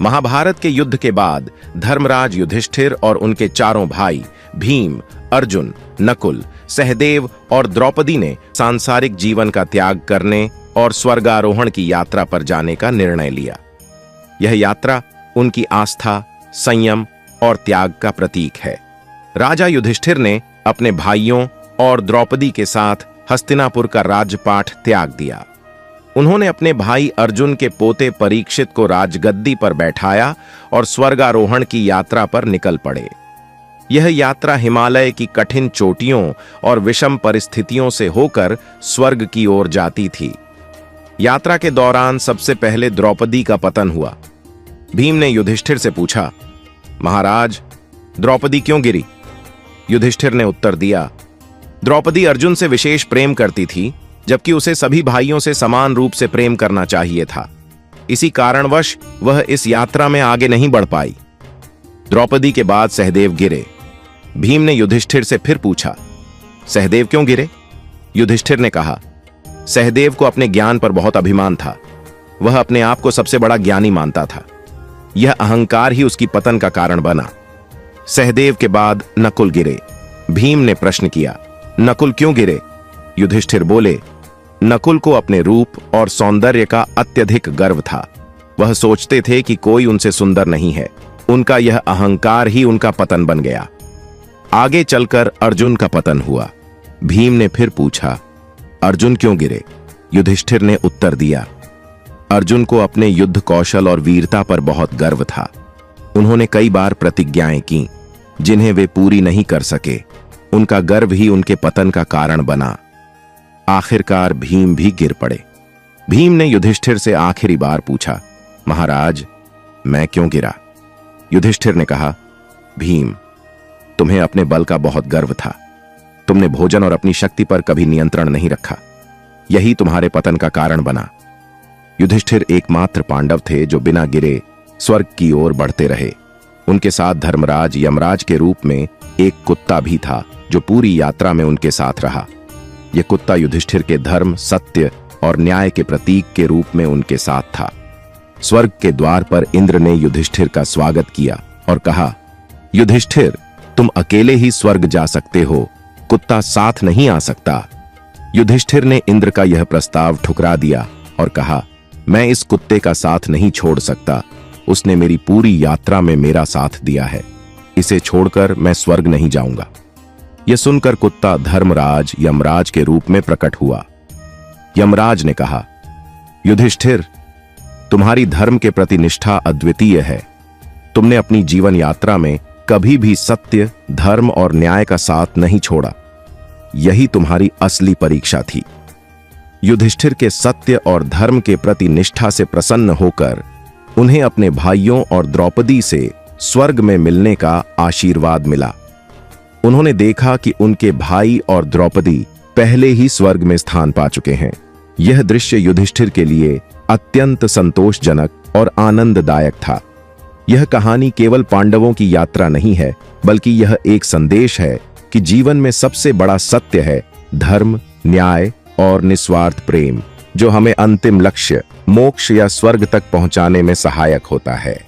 महाभारत के युद्ध के बाद धर्मराज युधिष्ठिर और उनके चारों भाई भीम, अर्जुन, नकुल, सहदेव और द्रौपदी ने सांसारिक जीवन का त्याग करने और स्वर्गारोहण की यात्रा पर जाने का निर्णय लिया। यह यात्रा उनकी आस्था, संयम और त्याग का प्रतीक है। राजा युधिष्ठिर ने अपने भाइयों और द्रौपदी के साथ हस्तिनापुर का राजपाट त्याग दिया। उन्होंने अपने भाई अर्जुन के पोते परीक्षित को राजगद्दी पर बैठाया और स्वर्गारोहण की यात्रा पर निकल पड़े। यह यात्रा हिमालय की कठिन चोटियों और विषम परिस्थितियों से होकर स्वर्ग की ओर जाती थी। यात्रा के दौरान सबसे पहले द्रौपदी का पतन हुआ। भीम ने युधिष्ठिर से पूछा, महाराज, द्रौपदी क्यों गिरी? युधिष्ठिर ने उत्तर दिया, द्रौपदी अर्जुन से विशेष प्रेम करती थी, जबकि उसे सभी भाइयों से समान रूप से प्रेम करना चाहिए था। इसी कारणवश वह इस यात्रा में आगे नहीं बढ़ पाई। द्रौपदी के बाद सहदेव गिरे। भीम ने युधिष्ठिर से फिर पूछा, सहदेव क्यों गिरे? युधिष्ठिर ने कहा, सहदेव को अपने ज्ञान पर बहुत अभिमान था। वह अपने आप को सबसे बड़ा ज्ञानी मानता था। यह अहंकार ही उसकी पतन का कारण बना। सहदेव के बाद नकुल गिरे। भीम ने प्रश्न किया, नकुल क्यों गिरे? युधिष्ठिर बोले, नकुल को अपने रूप और सौंदर्य का अत्यधिक गर्व था। वह सोचते थे कि कोई उनसे सुंदर नहीं है। उनका यह अहंकार ही उनका पतन बन गया। आगे चलकर अर्जुन का पतन हुआ। भीम ने फिर पूछा, अर्जुन क्यों गिरे? युधिष्ठिर ने उत्तर दिया, अर्जुन को अपने युद्ध कौशल और वीरता पर बहुत गर्व था। उन्होंने कई बार प्रतिज्ञाएं की, जिन्हें वे पूरी नहीं कर सके। उनका गर्व ही उनके पतन का कारण बना। आखिरकार भीम भी गिर पड़े। भीम ने युधिष्ठिर से आखिरी बार पूछा, महाराज, मैं क्यों गिरा? युधिष्ठिर ने कहा, भीम, तुम्हें अपने बल का बहुत गर्व था। तुमने भोजन और अपनी शक्ति पर कभी नियंत्रण नहीं रखा। यही तुम्हारे पतन का कारण बना। युधिष्ठिर एकमात्र पांडव थे जो बिना गिरे स्वर्ग की ओर बढ़ते रहे। उनके साथ धर्मराज यमराज के रूप में एक कुत्ता भी था, जो पूरी यात्रा में उनके साथ रहा। यह कुत्ता युधिष्ठिर के धर्म, सत्य और न्याय के प्रतीक के रूप में उनके साथ था। स्वर्ग के द्वार पर इंद्र ने युधिष्ठिर का स्वागत किया और कहा, युधिष्ठिर, तुम अकेले ही स्वर्ग जा सकते हो, कुत्ता साथ नहीं आ सकता। युधिष्ठिर ने इंद्र का यह प्रस्ताव ठुकरा दिया और कहा, मैं इस कुत्ते का साथ नहीं छोड़ सकता। उसने मेरी पूरी यात्रा में मेरा साथ दिया है। इसे छोड़कर मैं स्वर्ग नहीं जाऊंगा। यह सुनकर कुत्ता धर्मराज यमराज के रूप में प्रकट हुआ। यमराज ने कहा, युधिष्ठिर, तुम्हारी धर्म के प्रति निष्ठा अद्वितीय है। तुमने अपनी जीवन यात्रा में कभी भी सत्य, धर्म और न्याय का साथ नहीं छोड़ा। यही तुम्हारी असली परीक्षा थी। युधिष्ठिर के सत्य और धर्म के प्रति निष्ठा से प्रसन्न होकर उन्हें अपने भाइयों और द्रौपदी से स्वर्ग में मिलने का आशीर्वाद मिला। उन्होंने देखा कि उनके भाई और द्रौपदी पहले ही स्वर्ग में स्थान पा चुके हैं। यह दृश्य युधिष्ठिर के लिए अत्यंत संतोषजनक और आनंददायक था। यह कहानी केवल पांडवों की यात्रा नहीं है, बल्कि यह एक संदेश है कि जीवन में सबसे बड़ा सत्य है धर्म, न्याय और निस्वार्थ प्रेम, जो हमें अंतिम लक्ष्य मोक्ष या स्वर्ग तक पहुंचाने में सहायक होता है।